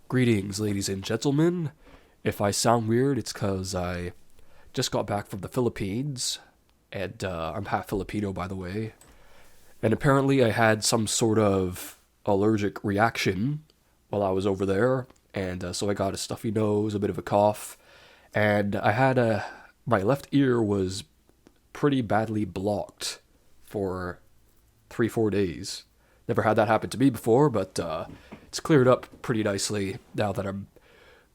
Greetings, ladies and gentlemen. If I sound weird, it's because I just got back from the Philippines, and I'm half Filipino, by the way. And apparently, I had some sort of allergic reaction while I was over there, and so I got a stuffy nose, a bit of a cough, and I had my left ear was pretty badly blocked for 3, 4 days. Never had that happen to me before, but it's cleared up pretty nicely now that I'm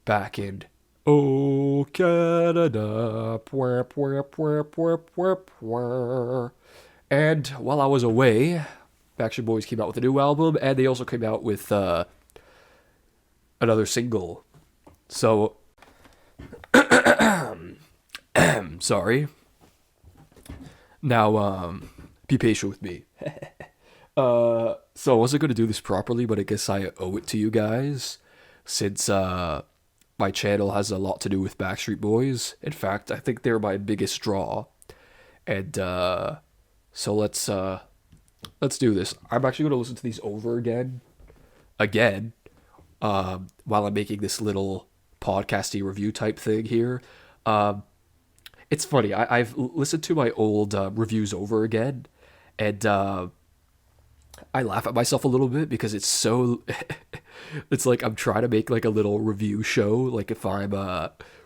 back in. Oh, Canada. Pwah, pwah, pwah, pwah, pwah, pwah. And while I was away, Backstreet Boys came out with a new album, and they also came out with another single. So, sorry. Now, be patient with me. So I wasn't gonna do this properly, but I guess I owe it to you guys, since my channel has a lot to do with Backstreet Boys. In fact, I think they're my biggest draw, and so let's do this. I'm actually gonna listen to these over again, while I'm making this little podcasty review type thing here. It's funny. I've listened to my old reviews over again, and I laugh at myself a little bit because it's so it's like I'm trying to make like a little review show, like if I'm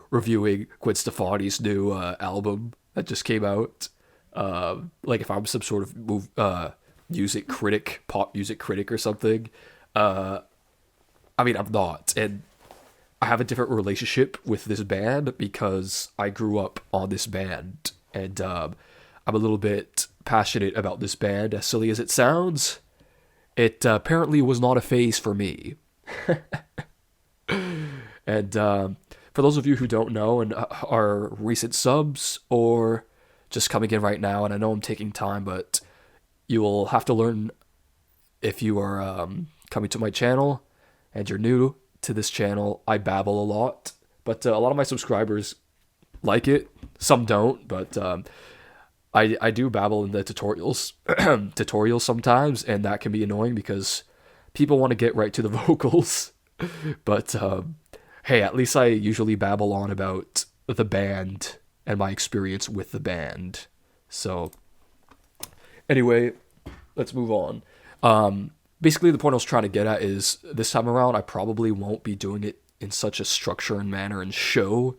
reviewing Gwen Stefani's new album that just came out, like if I'm some sort of music critic, pop music critic or something. I mean, I'm not, and I have a different relationship with this band because I grew up on this band, and I'm a little bit passionate about this band, as silly as it sounds. It apparently was not a phase for me. And for those of you who don't know and are recent subs or just coming in right now, and I know I'm taking time, but you will have to learn if you are coming to my channel and you're new to this channel. I babble a lot, but a lot of my subscribers like it. Some don't, but I do babble in the tutorials sometimes, and that can be annoying because people want to get right to the vocals. But hey, at least I usually babble on about the band and my experience with the band. So anyway, let's move on. Basically, the point I was trying to get at is this time around, I probably won't be doing it in such a structure and manner and show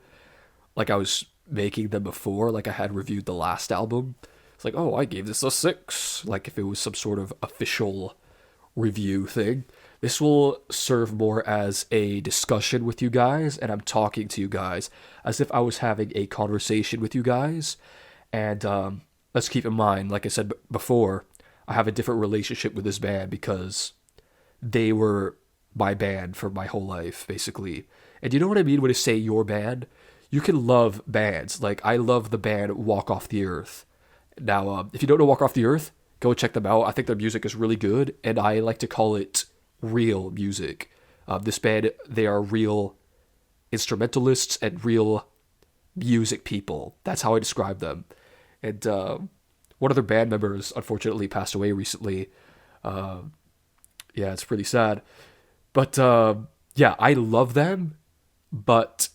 like I was making them before. Like I had reviewed the last album. It's like, oh, I gave this a 6. Like if it was some sort of official review thing. This will serve more as a discussion with you guys, and I'm talking to you guys as if I was having a conversation with you guys. And let's keep in mind, like I said before, I have a different relationship with this band because they were my band for my whole life, basically. And you know what I mean when I say your band? You can love bands. Like, I love the band Walk Off the Earth. Now, if you don't know Walk Off the Earth, go check them out. I think their music is really good, and I like to call it real music. This band, they are real instrumentalists and real music people. That's how I describe them. And one of their band members, unfortunately, passed away recently. Yeah, it's pretty sad. But, yeah, I love them, but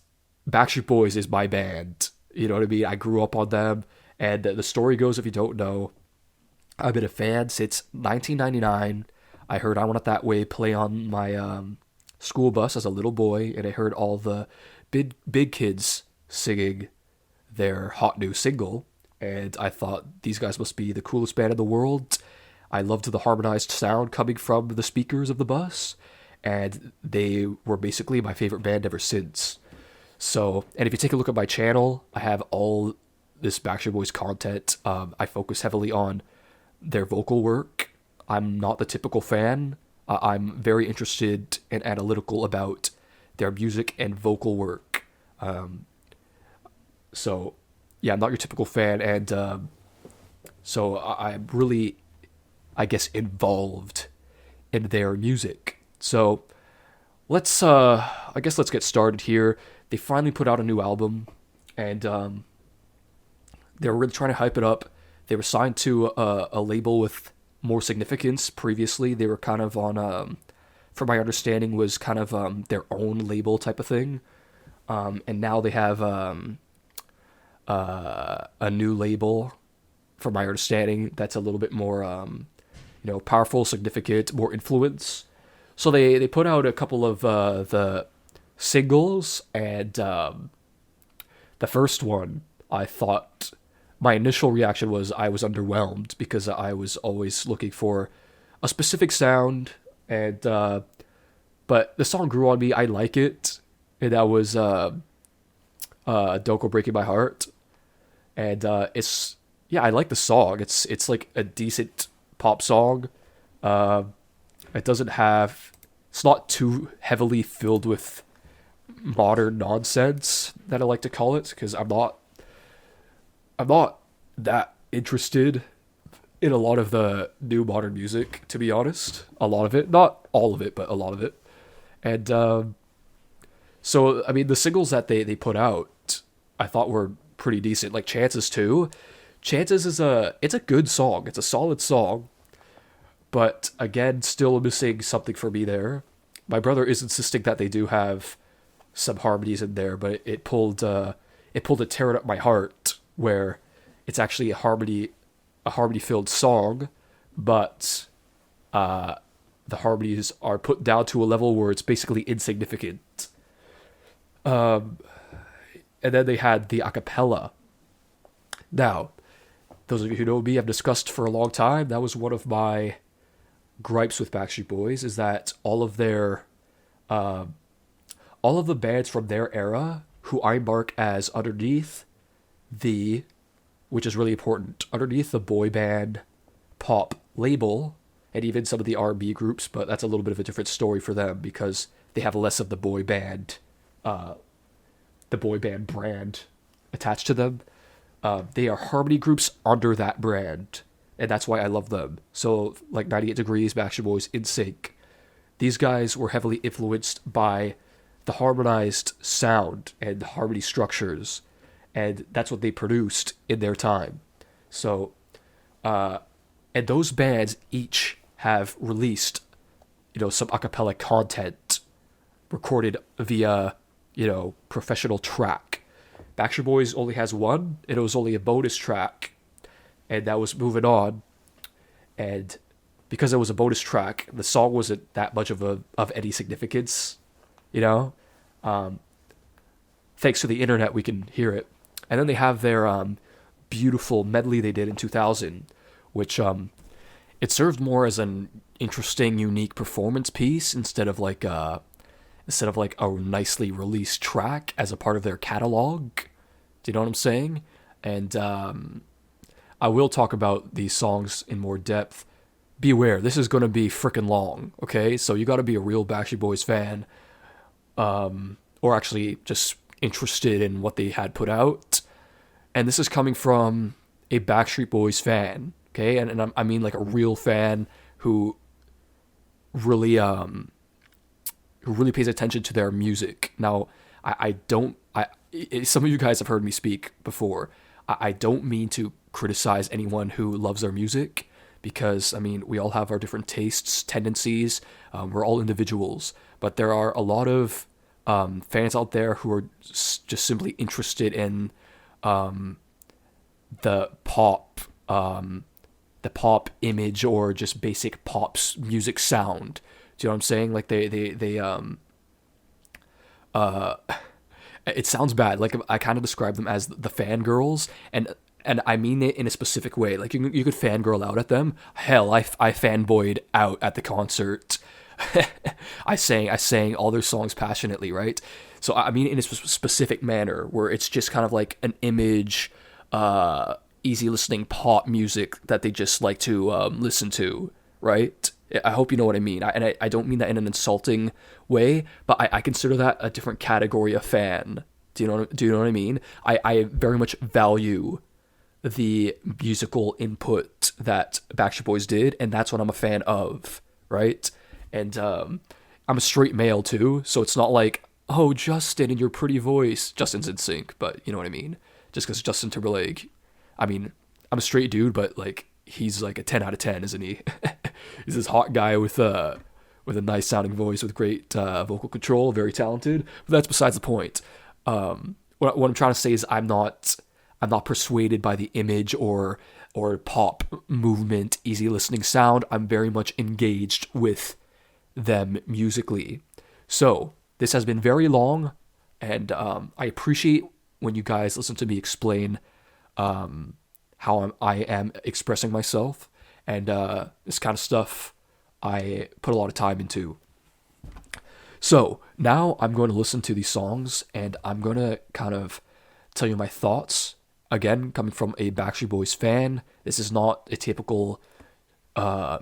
Backstreet Boys is my band. You know what I mean? I grew up on them, and the story goes, if you don't know, I've been a fan since 1999. I heard I Want It That Way play on my school bus as a little boy, and I heard all the big kids singing their hot new single, and I thought these guys must be the coolest band in the world. I loved the harmonized sound coming from the speakers of the bus, and they were basically my favorite band ever since. So, and if you take a look at my channel, I have all this Backstreet Boys content. I focus heavily on their vocal work. I'm not the typical fan. I'm very interested and analytical about their music and vocal work. So, yeah, I'm not your typical fan, and so I'm really, I guess, involved in their music. So, I guess let's get started here. They finally put out a new album, and they were really trying to hype it up. They were signed to a label with more significance. Previously, they were kind of on from my understanding, was kind of their own label type of thing. And now they have a new label, from my understanding, that's a little bit more powerful, significant, more influence. So they put out a couple of the singles, and the first one, I thought, my initial reaction was I was underwhelmed, because I was always looking for a specific sound, and but the song grew on me. I like it, and that was "Don't Go Breaking My Heart," and it's, yeah, I like the song. It's like a decent pop song. Uh, it doesn't have, it's not too heavily filled with modern nonsense, that I like to call it, because I'm not that interested in a lot of the new modern music, to be honest. A lot of it, not all of it, but a lot of it. And so, I mean, the singles that they put out, I thought were pretty decent. Like Chances too. Chances is it's a good song. It's a solid song. But again, still missing something for me there. My brother is insisting that they do have some harmonies in there, but it pulled a tear it up my heart, where it's actually a harmony filled song, but the harmonies are put down to a level where it's basically insignificant. And then they had the acapella. Now, those of you who know me, I've discussed for a long time, that was one of my gripes with Backstreet Boys, is that all of the bands from their era, who I mark as underneath the, which is really important, underneath the boy band pop label, and even some of the R&B groups, but that's a little bit of a different story for them, because they have less of the boy band brand attached to them. They are harmony groups under that brand, and that's why I love them. So, like 98 Degrees, Backstreet Boys, NSYNC, these guys were heavily influenced by the harmonized sound and harmony structures, and that's what they produced in their time. So, and those bands each have released, some a cappella content recorded via, professional track. Backstreet Boys only has one, and it was only a bonus track, and that was Moving On. And because it was a bonus track, the song wasn't that much of any significance, Thanks to the internet, we can hear it. And then they have their beautiful medley they did in 2000, which it served more as an interesting, unique performance piece instead of like a nicely released track as a part of their catalog. Do you know what I'm saying? And I will talk about these songs in more depth. Be aware, this is going to be freaking long, okay? So you got to be a real Backstreet Boys fan, or actually just interested in what they had put out. And this is coming from a Backstreet Boys fan, okay? And I mean like a real fan who really pays attention to their music. Now, some of you guys have heard me speak before. I don't mean to criticize anyone who loves their music, because, I mean, we all have our different tastes, tendencies. We're all individuals. But there are a lot of fans out there who are just simply interested in the pop image, or just basic pop's music sound. Do you know what I'm saying? Like it sounds bad. Like, I kind of describe them as the fangirls, and I mean it in a specific way. Like, you could fangirl out at them. Hell, I fanboyed out at the concert. I sang all their songs passionately, right? So I mean in a specific manner, where it's just kind of like an image, easy listening pop music that they just like to listen to, right? I hope you know what I mean. I don't mean that in an insulting way, but I consider that a different category of fan. Do you know what I mean? I very much value the musical input that Backstreet Boys did, and that's what I'm a fan of, right? And I'm a straight male too, so it's not like, oh, Justin and your pretty voice. Justin's in sync, but you know what I mean? Just because Justin Timberlake, I mean, I'm a straight dude, but like, he's like a 10 out of 10, isn't he? He's this hot guy with with a nice sounding voice with great vocal control, very talented. But that's besides the point. What I'm trying to say is I'm not persuaded by the image or pop movement, easy listening sound. I'm very much engaged with them musically. So this has been very long, and I appreciate when you guys listen to me explain how I am expressing myself, and this kind of stuff I put a lot of time into. So now I'm going to listen to these songs, and I'm going to kind of tell you my thoughts. Again, coming from a Backstreet Boys fan, this is not a typical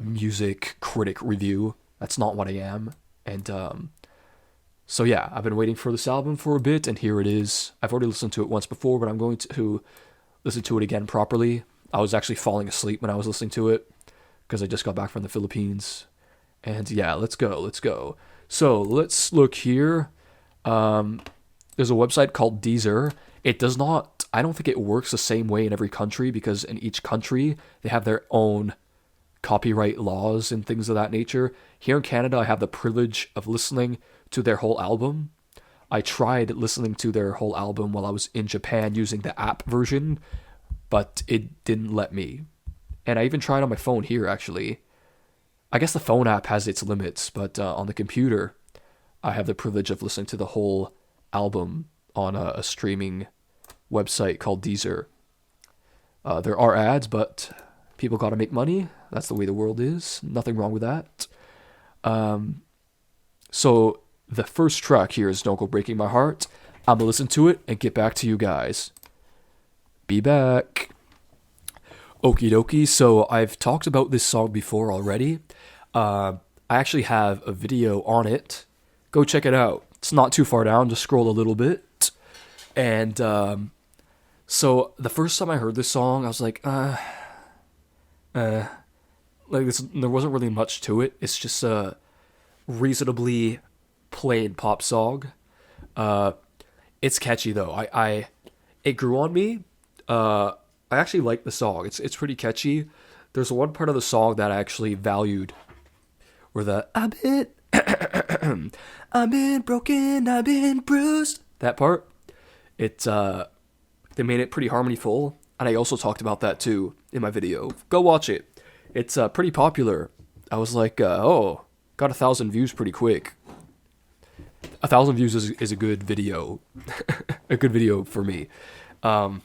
music critic review. That's not what I am. And so yeah, I've been waiting for this album for a bit, and here it is. I've already listened to it once before, but I'm going to listen to it again properly. I was actually falling asleep when I was listening to it because I just got back from the Philippines. And yeah, let's go. So let's look here. There's a website called Deezer. It does not, I don't think it works the same way in every country, because in each country they have their own copyright laws and things of that nature. Here in Canada, I have the privilege of listening to their whole album. I tried listening to their whole album while I was in Japan using the app version, but it didn't let me. And I even tried on my phone here, actually. I guess the phone app has its limits, but on the computer, I have the privilege of listening to the whole album on a streaming website called Deezer. There are ads, but people gotta make money. That's the way the world is. Nothing wrong with that. So the first track here is Don't Go Breaking My Heart. I'm gonna listen to it and get back to you guys. Be back. Okie dokie. So I've talked about this song before already. I actually have a video on it. Go check it out. It's not too far down. Just scroll a little bit. And so the first time I heard this song, I was like, like this. There wasn't really much to it. It's just a reasonably plain pop song. It's catchy though. It grew on me. I actually like the song. It's pretty catchy. There's one part of the song that I actually valued, where the I've been broken, I've been bruised. That part. They made it pretty harmonyful, and I also talked about that too in my video. Go watch it. It's pretty popular. I was like, got 1,000 views pretty quick. 1,000 views is a good video, a good video for me. But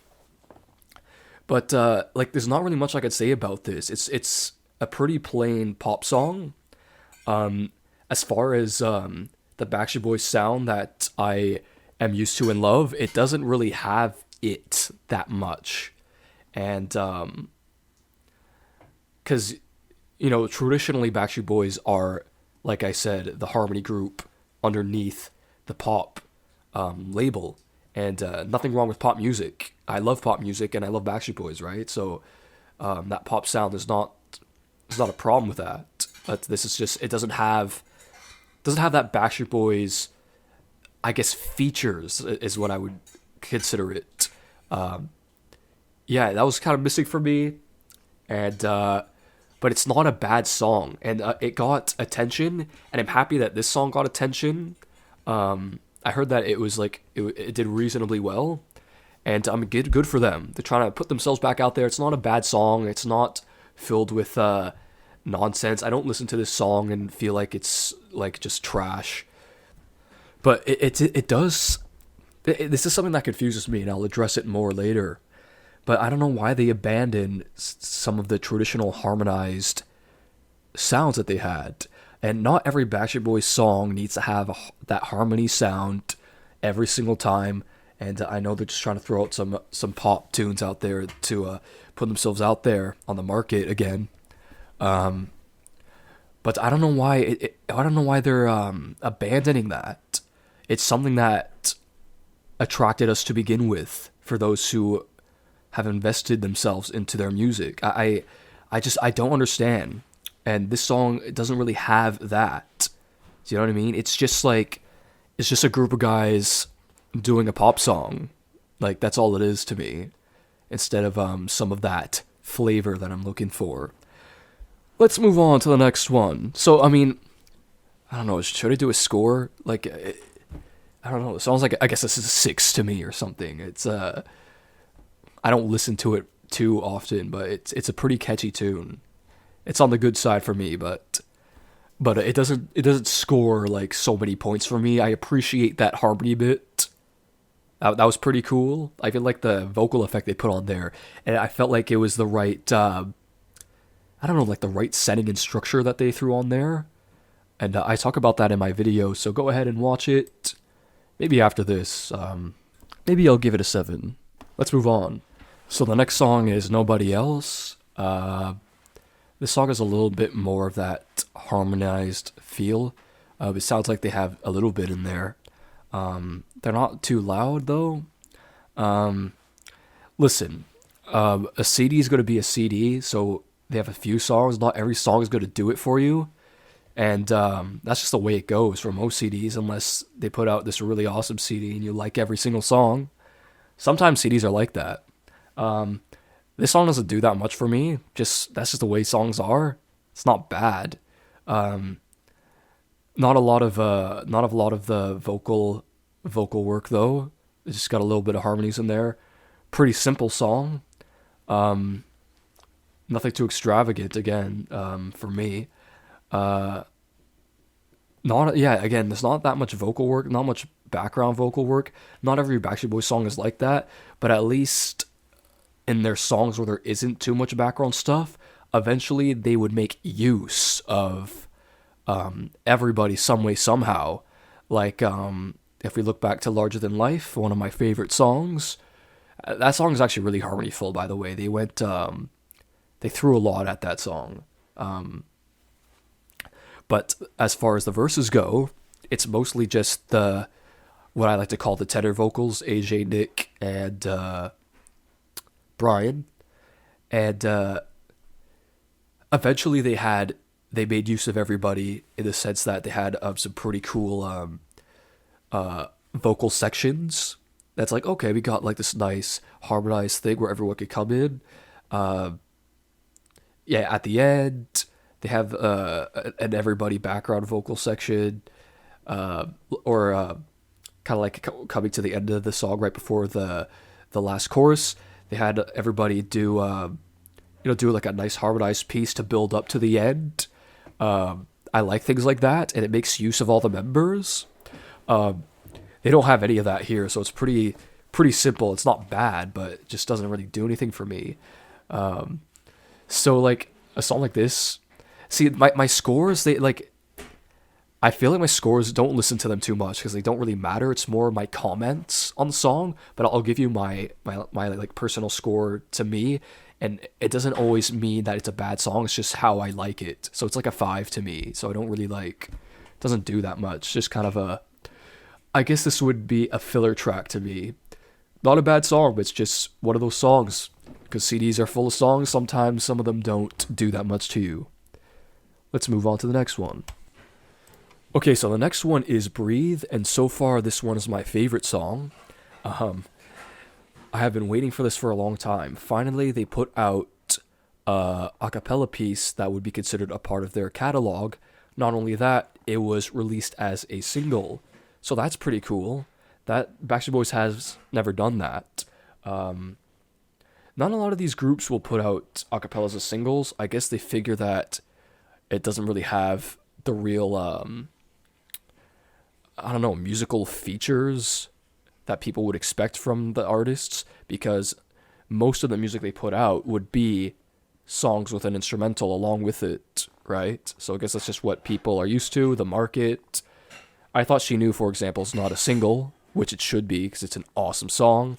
like, there's not really much I could say about this. It's a pretty plain pop song. As far as the Backstreet Boys sound that I am used to and love, it doesn't really have it that much. And because traditionally Backstreet Boys are, like I said, the harmony group underneath the pop label. And nothing wrong with pop music. I love pop music and I love Backstreet Boys, right? So that pop sound is not a problem with that. But this is just, it doesn't have that Backstreet Boys, I guess, features is what I would consider it. Yeah, that was kind of missing for me. And but it's not a bad song, and it got attention, and I'm happy that this song got attention. I heard that it was like it did reasonably well, and good for them. They're trying to put themselves back out there. It's not a bad song. It's not filled with nonsense. I don't listen to this song and feel like it's like just trash. But it does. This is something that confuses me, and I'll address it more later. But I don't know why they abandoned some of the traditional harmonized sounds that they had. And not every Backstreet Boys song needs to have that harmony sound every single time. And I know they're just trying to throw out some pop tunes out there to put themselves out there on the market again. But I don't know why. I don't know why they're abandoning that. It's something that attracted us to begin with for those who have invested themselves into their music. I don't understand. And this song, it doesn't really have that. Do you know what I mean? It's just a group of guys doing a pop song. Like, that's all it is to me. Instead of some of that flavor that I'm looking for. Let's move on to the next one. So, I mean, I don't know. Should I do a score? Like, I don't know. It sounds like, I guess this is a 6 to me or something. I don't listen to it too often, but it's a pretty catchy tune. It's on the good side for me, but it doesn't score like so many points for me. I appreciate that harmony bit. That was pretty cool. I feel like the vocal effect they put on there, and I felt like it was the right, I don't know, like the right setting and structure that they threw on there. And I talk about that in my video, so go ahead and watch it. Maybe after this, maybe I'll give it a 7. Let's move on. So the next song is Nobody Else. This song has a little bit more of that harmonized feel. It sounds like they have a little bit in there. They're not too loud though. Listen, a CD is going to be a CD, so they have a few songs. Not every song is going to do it for you. And that's just the way it goes for most CDs, unless they put out this really awesome CD and you like every single song. Sometimes CDs are like that. This song doesn't do that much for me. That's just the way songs are. It's not bad. Not a lot of the vocal work though. It's just got a little bit of harmonies in there. Pretty simple song. Nothing too extravagant again, for me. Again, there's not that much vocal work, not much background vocal work. Not every Backstreet Boys song is like that, but at least in their songs where there isn't too much background stuff, eventually they would make use of everybody some way, somehow. Like, if we look back to Larger Than Life, one of my favorite songs, that song is actually really harmonyful, by the way. They threw a lot at that song. But as far as the verses go, it's mostly just what I like to call the tenor vocals, AJ, Nick, and Brian. And eventually they made use of everybody in the sense that they had some pretty cool vocal sections. That's like, okay, we got like this nice harmonized thing where everyone could come in. At the end, they have an everybody background vocal section, or kind of like coming to the end of the song right before the last chorus. They had everybody do like a nice harmonized piece to build up to the end. I like things like that, and it makes use of all the members. They don't have any of that here, so it's pretty simple. It's not bad, but it just doesn't really do anything for me. So like a song like this, see my scores, I feel like my scores, don't listen to them too much because they don't really matter. It's more my comments on the song, but I'll give you my like personal score to me, and it doesn't always mean that it's a bad song. It's just how I like it. So it's like a 5 to me. So I don't really doesn't do that much. Just kind of I guess this would be a filler track to me. Not a bad song, but it's just one of those songs. Because CDs are full of songs, sometimes some of them don't do that much to you. Let's move on to the next one. Okay, so the next one is Breathe, and so far this one is my favorite song. I have been waiting for this for a long time. Finally, they put out a cappella piece that would be considered a part of their catalog. Not only that, it was released as a single. So that's pretty cool. That Backstreet Boys has never done that. Not a lot of these groups will put out acapellas as singles. I guess they figure that it doesn't really have the real, musical features that people would expect from the artists, because most of the music they put out would be songs with an instrumental along with it, right? So I guess that's just what people are used to, the market. I Thought She Knew, for example, is not a single, which it should be because it's an awesome song.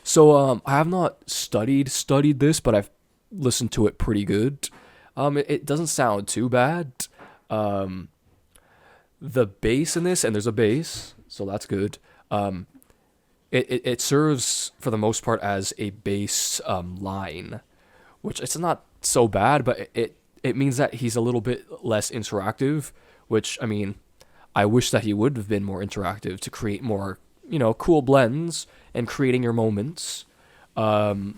So I have not studied this, but I've listened to it pretty good. It doesn't sound too bad. The bass in this, and there's a bass, so that's good. It serves for the most part as a bass line, which it's not so bad, but it means that he's a little bit less interactive, which, I mean, I wish that he would have been more interactive to create more, cool blends and creating your moments. But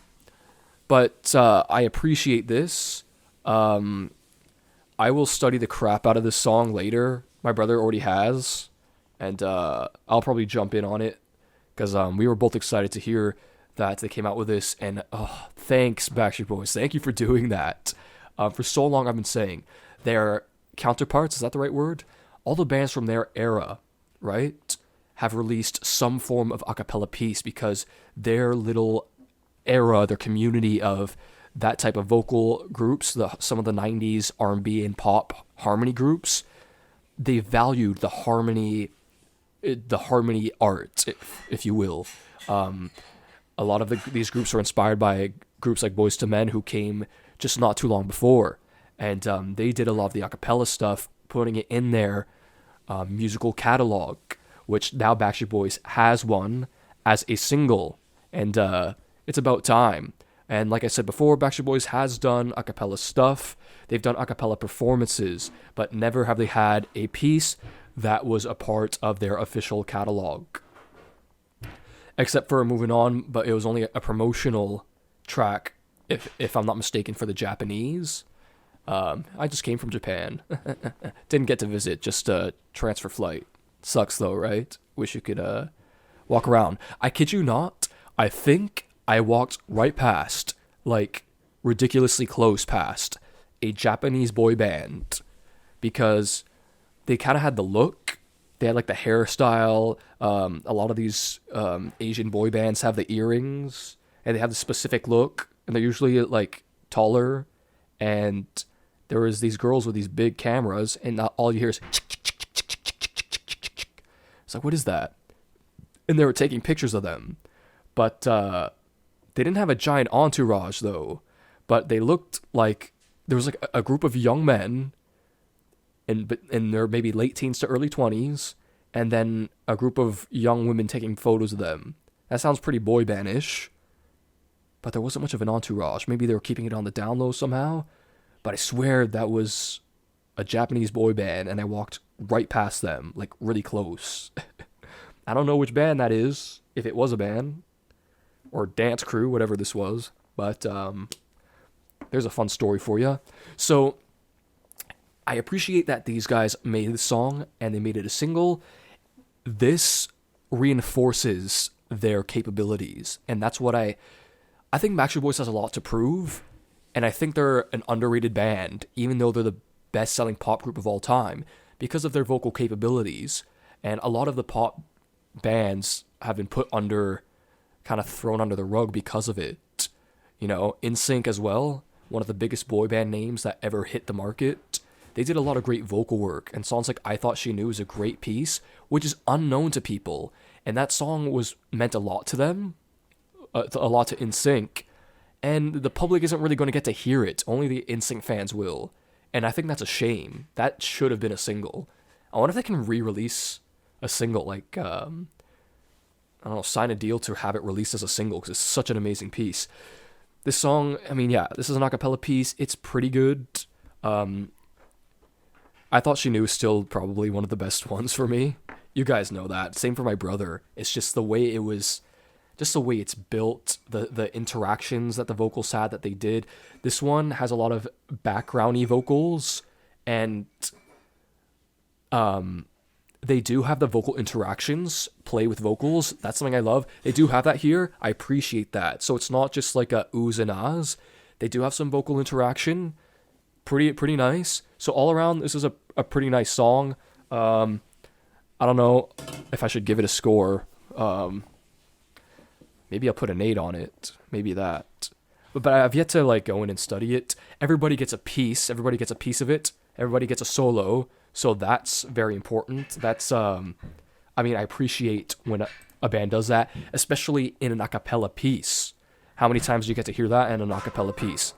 I appreciate this. I I will study the crap out of this song later. My brother already has, and I'll probably jump in on it because we were both excited to hear that they came out with this. And thanks, Backstreet Boys. Thank you for doing that. For so long, I've been saying their counterparts, is that the right word? All the bands from their era, right, have released some form of a cappella piece because their little era, their community of that type of vocal groups, some of the 90s R&B and pop harmony groups, they valued the harmony art, if you will. A lot of these groups are inspired by groups like Boyz II Men, who came just not too long before. And they did a lot of the a cappella stuff, putting it in their musical catalog, which now Backstreet Boys has one as a single. And it's about time. And like I said before, Backstreet Boys has done a cappella stuff. They've done a cappella performances, but never have they had a piece that was a part of their official catalog. Except for Moving On, but it was only a promotional track, if I'm not mistaken, for the Japanese. I just came from Japan. Didn't get to visit, just a transfer flight. Sucks though, right? Wish you could walk around. I kid you not, I think I walked right past, like ridiculously close past, a Japanese boy band because they kind of had the look. They had like the hairstyle. A lot of these Asian boy bands have the earrings, and they have the specific look, and they're usually like taller. And there was these girls with these big cameras, and all you hear is it's like, what is that? And they were taking pictures of them, but they didn't have a giant entourage though. But they looked like there was like a group of young men in their maybe late teens to early 20s, and then a group of young women taking photos of them. That sounds pretty boy band-ish, but there wasn't much of an entourage. Maybe they were keeping it on the down low somehow, but I swear that was a Japanese boy band, and I walked right past them, like really close. I don't know which band that is, if it was a band, or dance crew, whatever this was, but there's a fun story for you. So I appreciate that these guys made the song and they made it a single. This reinforces their capabilities, and that's what I think Backstreet Boys has a lot to prove, and I think they're an underrated band, even though they're the best-selling pop group of all time, because of their vocal capabilities. And a lot of the pop bands have been kind of thrown under the rug because of it. You know, NSYNC as well, one of the biggest boy band names that ever hit the market. They did a lot of great vocal work, and songs like I Thought She Knew is a great piece, which is unknown to people, and that song meant a lot to them, a lot to NSYNC, and the public isn't really going to get to hear it. Only the NSYNC fans will, and I think that's a shame. That should have been a single. I wonder if they can re-release a single, like, I don't know, sign a deal to have it released as a single, because it's such an amazing piece. This song, I mean, yeah, this is an a cappella piece. It's pretty good. I Thought She Knew is still probably one of the best ones for me. You guys know that. Same for my brother. It's just the way it was, just the way it's built, the interactions that the vocals had that they did. This one has a lot of background-y vocals, and they do have the vocal interactions, play with vocals. That's something I love. They do have that here. I appreciate that. So it's not just like a oohs and ahs. They do have some vocal interaction. Pretty nice. So all around, this is a pretty nice song. I don't know if I should give it a score. Maybe I'll put an 8 on it. Maybe that. But I've yet to like go in and study it. Everybody gets a piece. Everybody gets a piece of it. Everybody gets a solo. So that's very important. That's I mean, I appreciate when a band does that, especially in an a cappella piece. How many times do you get to hear that in an a cappella piece?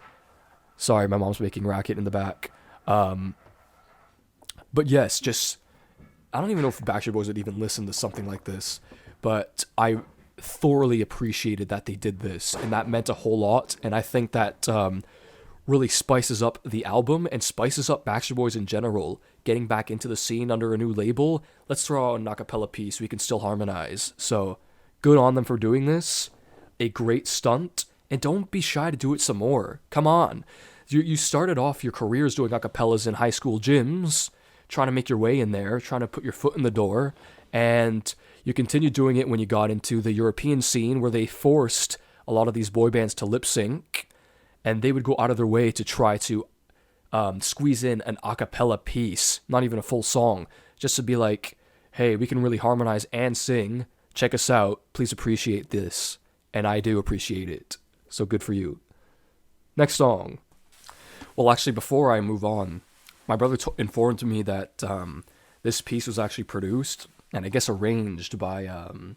Sorry, my mom's making racket in the back. But yes, just, I don't even know if Backstreet Boys would even listen to something like this, but I thoroughly appreciated that they did this, and that meant a whole lot, and I think that really spices up the album and spices up Backstreet Boys in general, getting back into the scene under a new label. Let's throw out an a cappella piece we can still harmonize. So, good on them for doing this. A great stunt, and don't be shy to do it some more. Come on. You started off your careers doing acapellas in high school gyms, trying to make your way in there, trying to put your foot in the door, and you continued doing it when you got into the European scene where they forced a lot of these boy bands to lip sync, and they would go out of their way to try to squeeze in an a cappella piece, not even a full song, just to be like, hey, we can really harmonize and sing. Check us out. Please appreciate this. And I do appreciate it. So good for you. Next song. Well, actually, before I move on, my brother informed me that this piece was actually produced and I guess arranged by, I don't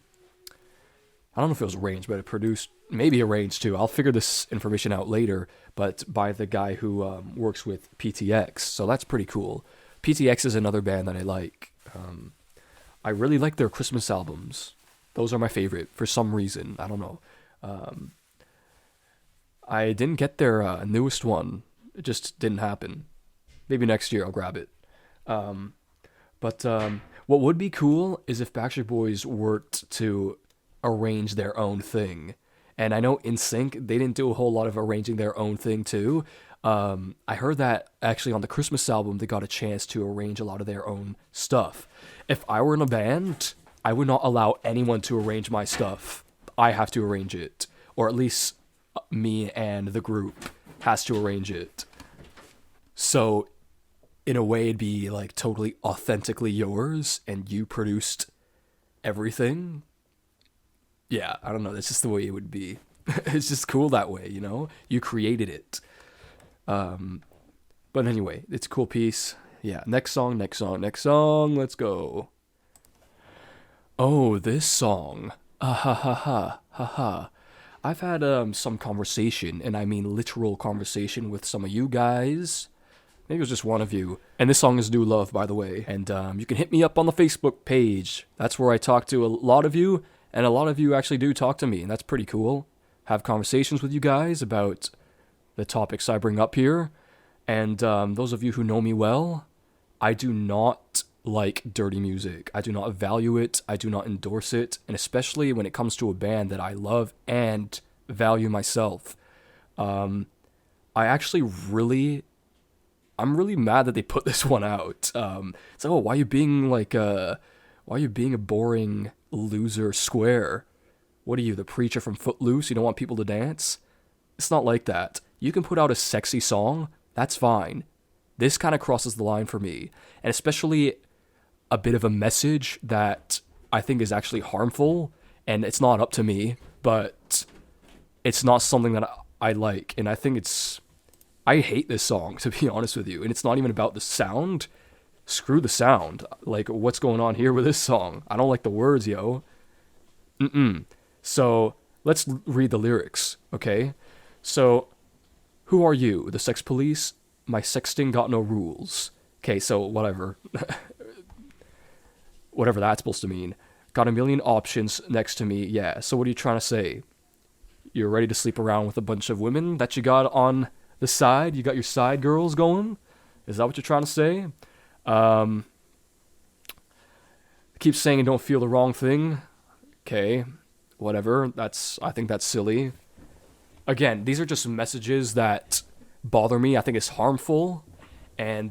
know if it was arranged, but it produced, maybe arranged too. I'll figure this information out later, but by the guy who works with PTX. So that's pretty cool. PTX is another band that I like. I really like their Christmas albums. Those are my favorite for some reason. I don't know. I didn't get their newest one. It just didn't happen. Maybe next year I'll grab it. But what would be cool is if Backstreet Boys were to arrange their own thing. And I know NSYNC, they didn't do a whole lot of arranging their own thing too. I heard that actually on the Christmas album, they got a chance to arrange a lot of their own stuff. If I were in a band, I would not allow anyone to arrange my stuff. I have to arrange it. Or at least me and the group has to arrange it. So in a way, it'd be like totally authentically yours and you produced everything. Yeah, I don't know. That's just the way it would be. It's just cool that way, you know? You created it. But anyway, it's a cool piece. Yeah, next song. Let's go. Oh, this song. Ah ha ha ha ha ha. I've had some conversation, and I mean literal conversation with some of you guys. Maybe it was just one of you. And this song is New Love, by the way. And you can hit me up on the Facebook page. That's where I talk to a lot of you. And a lot of you actually do talk to me, and that's pretty cool. Have conversations with you guys about the topics I bring up here. And those of you who know me well, I do not like dirty music. I do not value it. I do not endorse it. And especially when it comes to a band that I love and value myself. I'm really mad that they put this one out. It's like, oh, why are you being a boring loser square? What are you, the preacher from Footloose? You don't want people to dance? It's not like that. You can put out a sexy song, that's fine. This kind of crosses the line for me. And especially a bit of a message that I think is actually harmful, and it's not up to me, but it's not something that I like. And I hate this song, to be honest with you. And it's not even about the sound. Screw the sound. Like, what's going on here with this song? I don't like the words, yo. So, let's read the lyrics, okay? So, who are you? The sex police? My sexting got no rules. Okay, so whatever. Whatever that's supposed to mean. Got a million options next to me, yeah. So what are you trying to say? You're ready to sleep around with a bunch of women that you got on the side? You got your side girls going? Is that what you're trying to say? Keep saying don't feel the wrong thing. Okay, whatever. I think that's silly. Again, these are just messages that bother me. I think it's harmful, and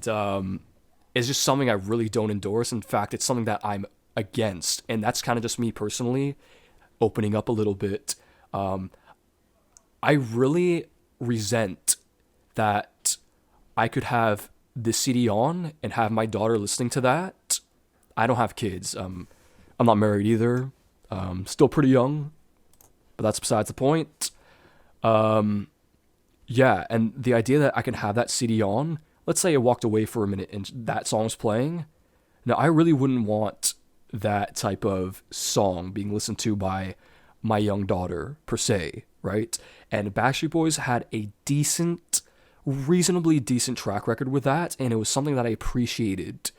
it's just something I really don't endorse. In fact, it's something that I'm against, and that's kind of just me personally opening up a little bit. I really resent that I could have this CD on and have my daughter listening to that. I don't have kids. I'm not married either. Still pretty young, but that's besides the point. Yeah, and the idea that I can have that CD on, let's say I walked away for a minute and that song's playing. Now, I really wouldn't want that type of song being listened to by my young daughter, per se, right? And Backstreet Boys had a reasonably decent track record with that, and it was something that I appreciated.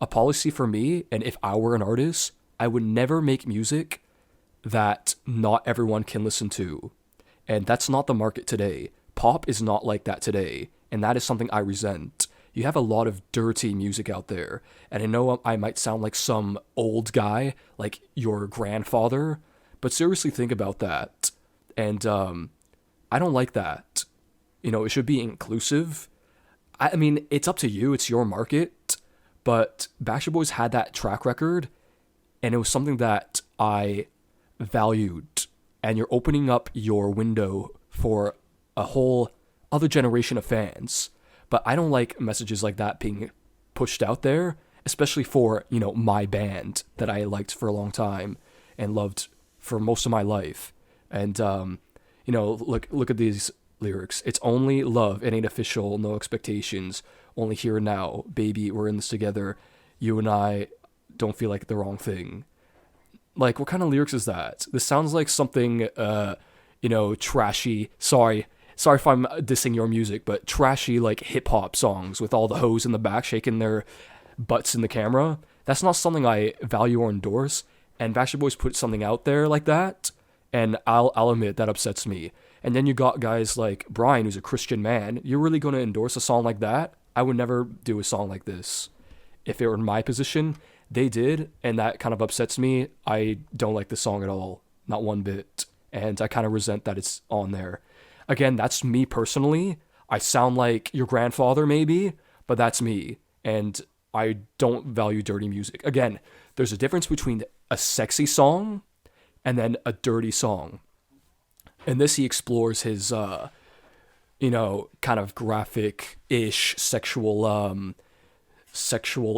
A policy for me, and if I were an artist, I would never make music that not everyone can listen to. And that's not the market today. Pop is not like that today, and that is something I resent. You have a lot of dirty music out there, and I know I might sound like some old guy, like your grandfather, but seriously think about that. And I don't like that. it should be inclusive. I mean, it's up to you. It's your market. But Backstreet Boys had that track record, and it was something that I valued. And you're opening up your window for a whole other generation of fans. But I don't like messages like that being pushed out there, especially for, my band that I liked for a long time and loved for most of my life. And, look at these lyrics. It's only love. It ain't official. No expectations. Only here and now. Baby, we're in this together. You and I don't feel like the wrong thing. Like, what kind of lyrics is that? This sounds like something, trashy. Sorry if I'm dissing your music, but trashy, like, hip-hop songs with all the hoes in the back shaking their butts in the camera. That's not something I value or endorse. And Backstreet Boys put something out there like that, and I'll admit that upsets me. And then you got guys like Brian, who's a Christian man. You're really going to endorse a song like that? I would never do a song like this. If it were in my position, they did, and that kind of upsets me. I don't like the song at all, not one bit. And I kind of resent that it's on there. Again, that's me personally. I sound like your grandfather maybe, but that's me. And I don't value dirty music. Again, there's a difference between a sexy song and then a dirty song. And this, he explores his, kind of graphic-ish sexual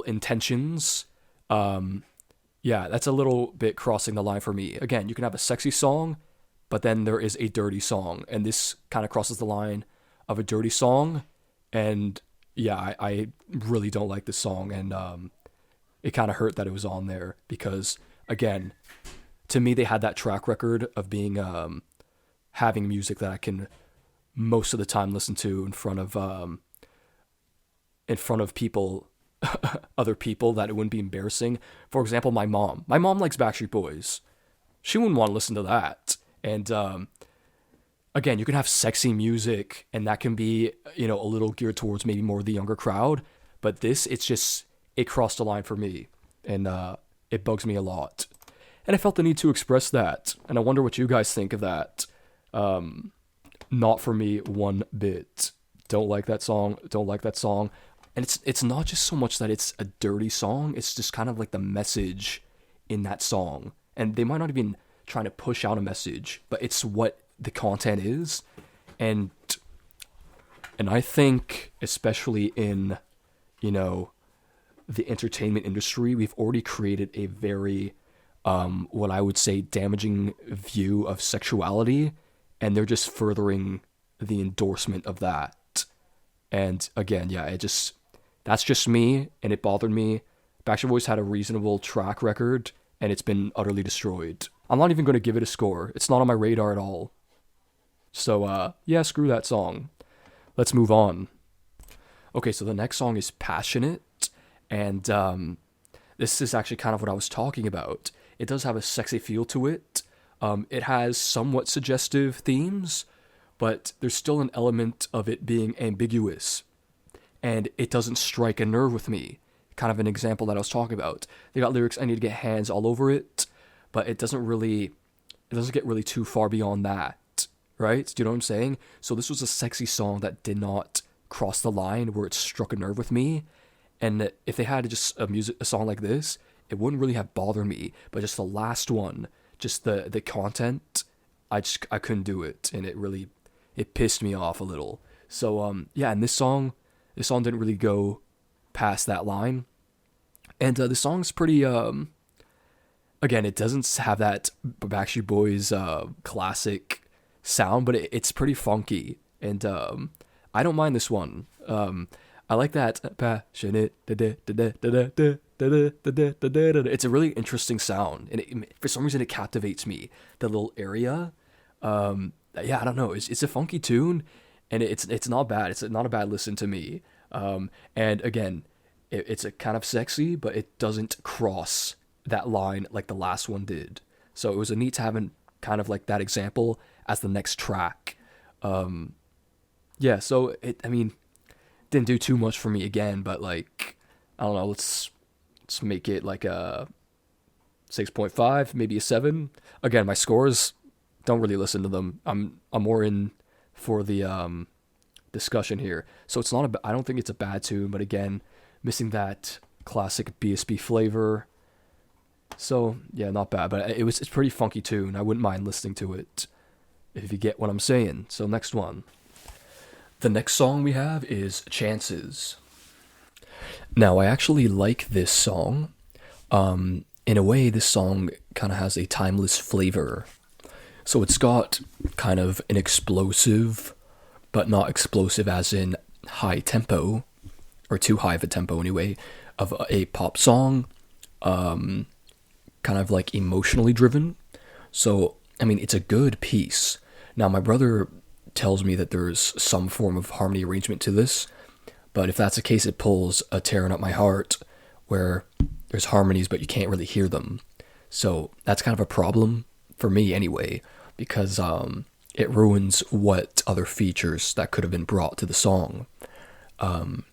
intentions. That's a little bit crossing the line for me. Again, you can have a sexy song, but then there is a dirty song. And this kind of crosses the line of a dirty song. And yeah, I really don't like this song. And it kind of hurt that it was on there because, again, to me, they had that track record of being having music that I can most of the time listen to in front of people, other people, that it wouldn't be embarrassing. For example, my mom. My mom likes Backstreet Boys. She wouldn't want to listen to that. And again, you can have sexy music, and that can be, a little geared towards maybe more the younger crowd. But this, it crossed the line for me, and it bugs me a lot. And I felt the need to express that, and I wonder what you guys think of that. Not for me one bit. Don't like that song. And it's not just so much that it's a dirty song, it's just kind of like the message in that song. And they might not even trying to push out a message, but it's what the content is. And I think, especially in, the entertainment industry, we've already created a very, what I would say, damaging view of sexuality, and they're just furthering the endorsement of that. And again, that's just me, and it bothered me. Backstreet Boys had a reasonable track record, and it's been utterly destroyed. I'm not even going to give it a score. It's not on my radar at all. So, screw that song. Let's move on. Okay, so the next song is Passionate, and this is actually kind of what I was talking about. It does have a sexy feel to it. It has somewhat suggestive themes, but there's still an element of it being ambiguous. And it doesn't strike a nerve with me. Kind of an example that I was talking about. They got lyrics, I need to get hands all over it, but it doesn't get really too far beyond that, right? Do you know what I'm saying? So this was a sexy song that did not cross the line where it struck a nerve with me. And if they had just a song like this, it wouldn't really have bothered me. But just the last one, just the content, I couldn't do it, and it pissed me off a little. So and this song didn't really go past that line. And the song's pretty, again, it doesn't have that Backstreet Boys classic sound, but it's pretty funky. And I don't mind this one. I like that passionate. It's a really interesting sound, and for some reason it captivates me. The little area, I don't know. It's a funky tune, and it's not bad. It's not a bad listen to me. And again, it's a kind of sexy, but it doesn't cross that line like the last one did. So it was a neat to have kind of like that example as the next track. So it didn't do too much for me again, but like, I don't know, let's make it like a 6.5, maybe a 7. Again, my scores, don't really listen to them. I'm more in for the discussion here. So it's not I don't think it's a bad tune, but again, missing that classic BSB flavor. So yeah, not bad, but it's pretty funky tune. I wouldn't mind listening to it if you get what I'm saying. So next one. The next song we have is Chances. Now, I actually like this song. In a way, this song kind of has a timeless flavor. So it's got kind of an explosive, but not explosive as in high tempo, or too high of a tempo anyway, of a pop song, kind of like emotionally driven. So, I mean, it's a good piece. Now, my brother tells me that there's some form of harmony arrangement to this, but if that's the case, it pulls a tearing up my heart where there's harmonies, but you can't really hear them. So that's kind of a problem for me anyway, because it ruins what other features that could have been brought to the song. And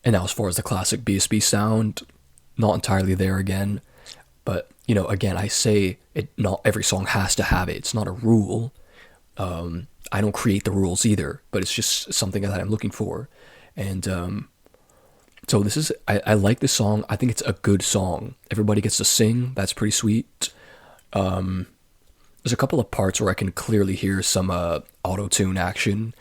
now as far as the classic BSB sound, not entirely there again. But, you know, again, I say not every song has to have it. It's not a rule. I don't create the rules either, but it's just something that I'm looking for. And so this is, I like this song. I think it's a good song. Everybody gets to sing. That's pretty sweet. There's a couple of parts where I can clearly hear some auto-tune action.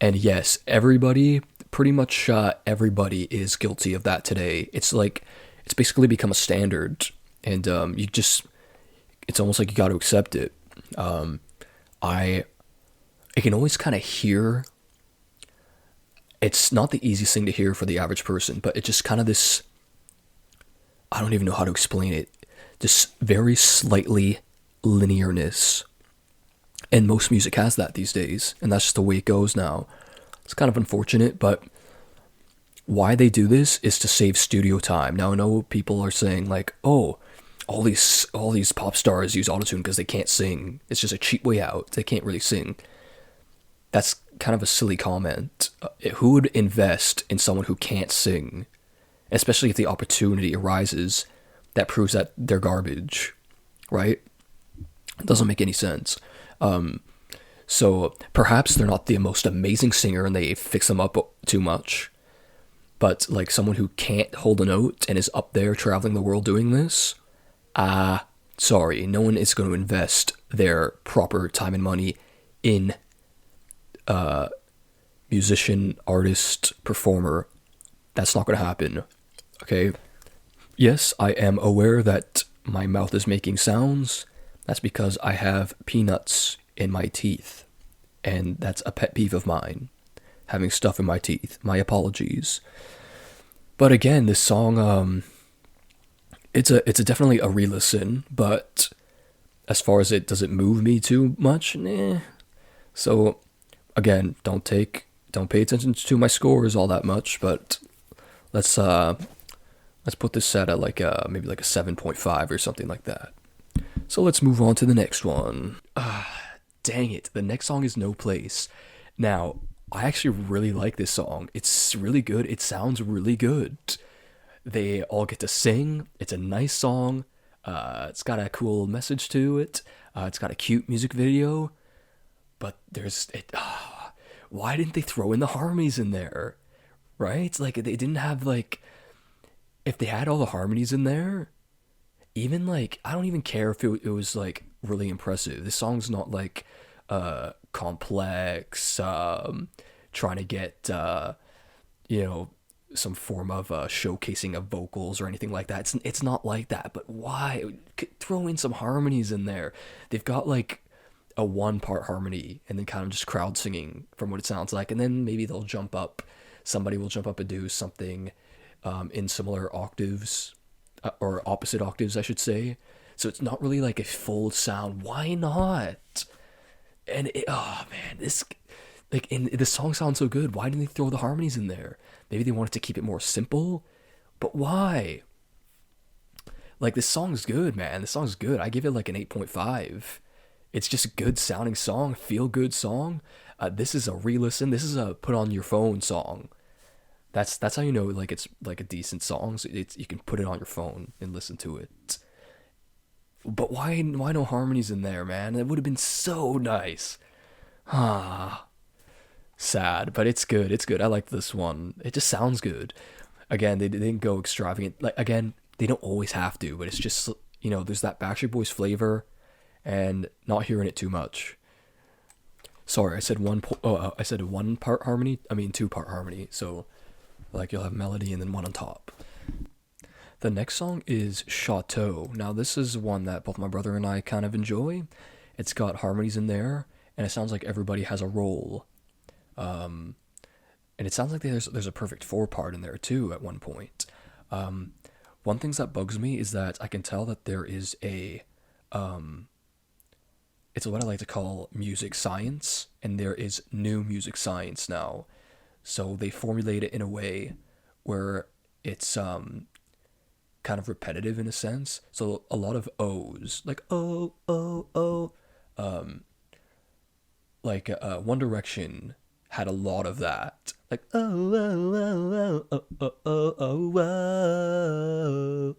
And yes, pretty much everybody is guilty of that today. It's like, it's basically become a standard. And it's almost like you got to accept it. I can always kind of hear, it's not the easiest thing to hear for the average person, but it's just kind of this, I don't even know how to explain it, this very slightly linearness. And most music has that these days, and that's just the way it goes now. It's kind of unfortunate, but why they do this is to save studio time. Now I know people are saying like, oh, all these pop stars use autotune because they can't sing. It's just a cheap way out. They can't really sing. That's kind of a silly comment. Who would invest in someone who can't sing? Especially if the opportunity arises that proves that they're garbage, right? It doesn't make any sense. So perhaps they're not the most amazing singer and they fix them up too much. But like someone who can't hold a note and is up there traveling the world doing this, sorry, no one is going to invest their proper time and money in musician, artist, performer. That's not going to happen. Okay? Yes, I am aware that my mouth is making sounds. That's because I have peanuts in my teeth. And that's a pet peeve of mine. Having stuff in my teeth. My apologies. But again, this song, it's definitely a re-listen, but as far as does it move me too much? Nah. So again, don't pay attention to my scores all that much, but let's put this set at like maybe like a 7.5 or something like that. So let's move on to the next one. Dang it, the next song is No Place. Now, I actually really like this song. It's really good. It sounds really good. They all get to sing. It's a nice song. It's got a cool message to it. It's got a cute music video. But why didn't they throw in the harmonies in there? Right? Like, they didn't have, like, if they had all the harmonies in there, even, like, I don't even care if it was, like, really impressive. This song's not, like, complex, trying to get, some form of showcasing of vocals or anything like that. It's not like that, but why? Throw in some harmonies in there. They've got, like, a one-part harmony and then kind of just crowd singing from what it sounds like, and then maybe they'll jump up. Somebody will jump up and do something in similar octaves, or opposite octaves, I should say. So it's not really like a full sound. Why not? And the song sounds so good. Why didn't they throw the harmonies in there? Maybe they wanted to keep it more simple, but why? Like, this song's good, man. This song's good. I give it like an 8.5. It's just a good sounding song, feel good song. This is a re-listen. This is a put on your phone song. That's how you know like it's like a decent song. So you can put it on your phone and listen to it. But why no harmonies in there, man? That would have been so nice. sad, but it's good. It's good. I like this one. It just sounds good. Again, they didn't go extravagant. Like again, they don't always have to, but it's just there's that Backstreet Boys flavor, and not hearing it too much. Sorry, I said I said one part harmony. I mean two-part harmony. So like you'll have melody and then one on top. The next song is Chateau. Now this is one that both my brother and I kind of enjoy. It's got harmonies in there, and it sounds like everybody has a role. Um, and it sounds like there's a perfect four part in there too at one point. Um, One thing that bugs me is that I can tell that there is um, it's what I like to call music science, and there is new music science now. So they formulate it in a way where it's kind of repetitive in a sense. So a lot of O's, like oh oh oh, um, like One Direction had a lot of that, like oh oh oh oh oh oh oh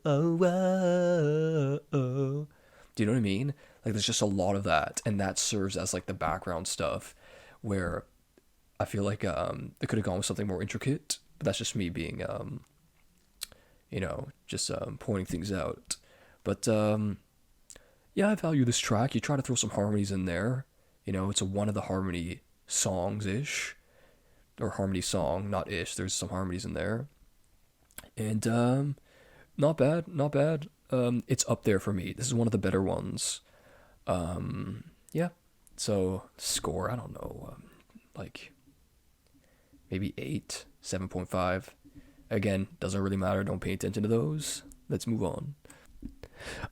oh oh oh. Do you know what I mean? Like there's just a lot of that, and that serves as like the background stuff, where I feel like they could have gone with something more intricate, but that's just me being just pointing things out. But yeah, I value this track. You try to throw some harmonies in there. It's one of the harmony songs ish, or harmony song, not ish. There's some harmonies in there, and not bad, not bad. It's up there for me. This is one of the better ones. Yeah. So score, I don't know, like maybe 8, 7.5. Again, doesn't really matter. Don't pay attention to those. Let's move on.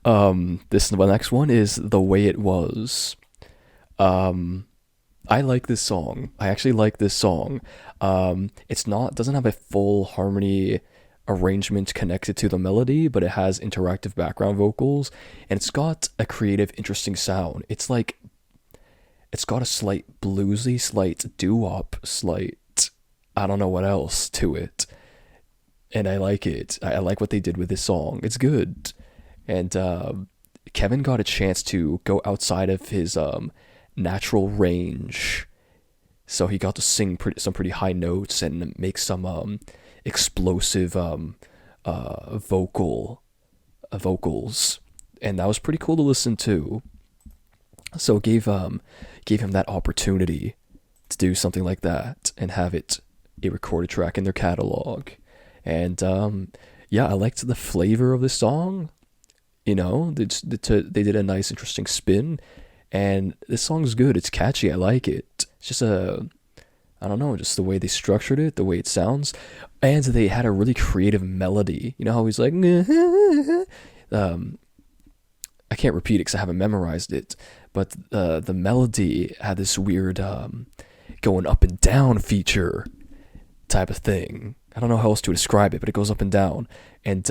The next one is The Way It Was. I like this song. I actually like this song. It's not doesn't have a full harmony arrangement connected to the melody, but it has interactive background vocals, and it's got a creative, interesting sound. It's got a slight bluesy, slight doo-wop, slight I don't know what else to it, and I like it. I like what they did with this song. It's good, and Kevin got a chance to go outside of his natural range, so he got to sing some pretty high notes and make some explosive vocals, and that was pretty cool to listen to. So it gave him that opportunity to do something like that and have it a recorded track in their catalog. And yeah, I liked the flavor of the song. They did a nice, interesting spin, and this song's good. It's catchy. I like it. It's just I don't know, just the way they structured it, the way it sounds, and they had a really creative melody. You know how he's like, I can't repeat it because I haven't memorized it, but the melody had this weird going up and down feature type of thing. I don't know how else to describe it, but it goes up and down, and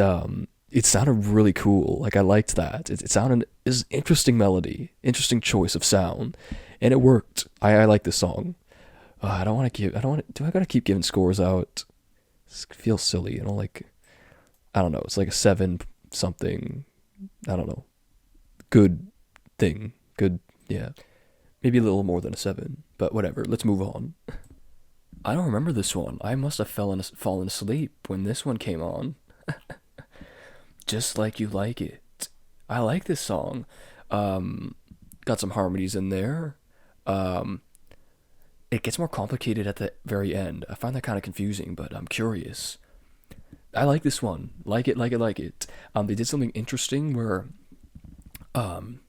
it sounded really cool. Like I liked that. It sounded is interesting melody, interesting choice of sound, and it worked. I like this song. I don't want to give. I don't want. Do I gotta keep giving scores out? This feels silly. I don't know. It's like a 7 something. I don't know. Good thing. Good. Yeah. Maybe a little more than a 7, but whatever. Let's move on. I don't remember this one. I must have fallen asleep when this one came on. Just Like You Like It. I like this song. Got some harmonies in there. It gets more complicated at the very end. I find that kind of confusing, but I'm curious. I like this one. Like it, like it, like it. They did something interesting where um,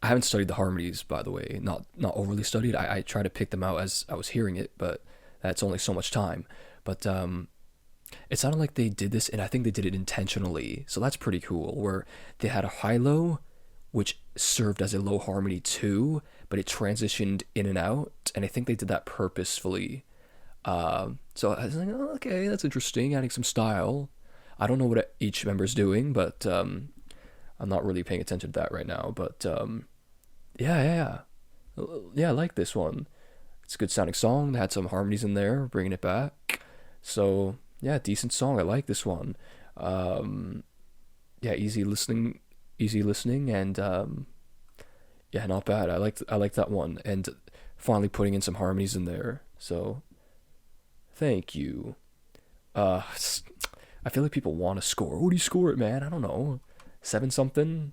I haven't studied the harmonies, by the way. Not overly studied. I try to pick them out as I was hearing it, but that's only so much time. But it sounded like they did this, and I think they did it intentionally. So that's pretty cool, where they had a high-low, which served as a low harmony too, but it transitioned in and out, and I think they did that purposefully. So I was like, oh, okay, that's interesting, adding some style. I don't know what each member's doing, but I'm not really paying attention to that right now. But yeah, I like this one. It's a good sounding song. They had some harmonies in there, bringing it back. So yeah, decent song. I like this one. Yeah, easy listening, and yeah, not bad. I liked that one. And finally putting in some harmonies in there. So thank you. Uh, I feel like people want to score. What do you score it, man? I don't know. 7 something.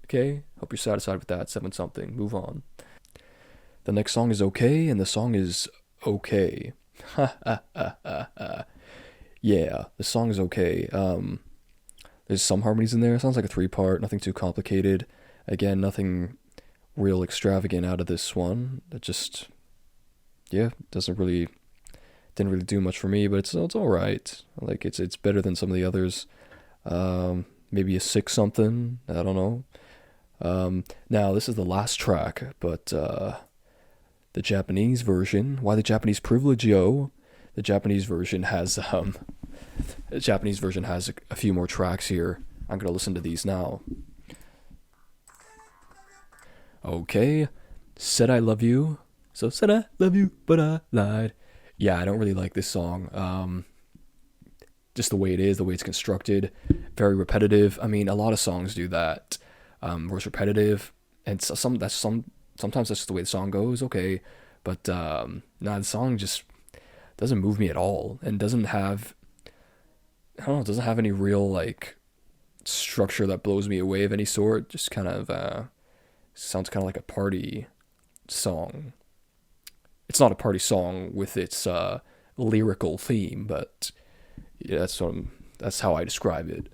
Okay. Hope you're satisfied with that. 7 something. Move on. The next song is okay, and the song is okay. Ha ha ha ha ha. Yeah, the song is okay. There's some harmonies in there. It sounds like a 3-part, nothing too complicated. Again, nothing real extravagant out of this one. It just, yeah, didn't really do much for me, but it's all right. Like it's better than some of the others. Maybe a 6 something. I don't know. Now this is the last track, but the Japanese version. Why the Japanese privilege, yo? The Japanese version has a few more tracks here. I'm gonna listen to these now. Okay, said I love you. So said I love you, but I lied. Yeah, I don't really like this song. Just the way it is, the way it's constructed, very repetitive. I mean, a lot of songs do that. Where it's repetitive, and sometimes that's just the way the song goes. Okay, but nah, the song just doesn't move me at all, and doesn't have, I don't know, it doesn't have any real like structure that blows me away of any sort. Just kind of sounds kind of like a party song. It's not a party song with its lyrical theme, but yeah, that's how I describe it.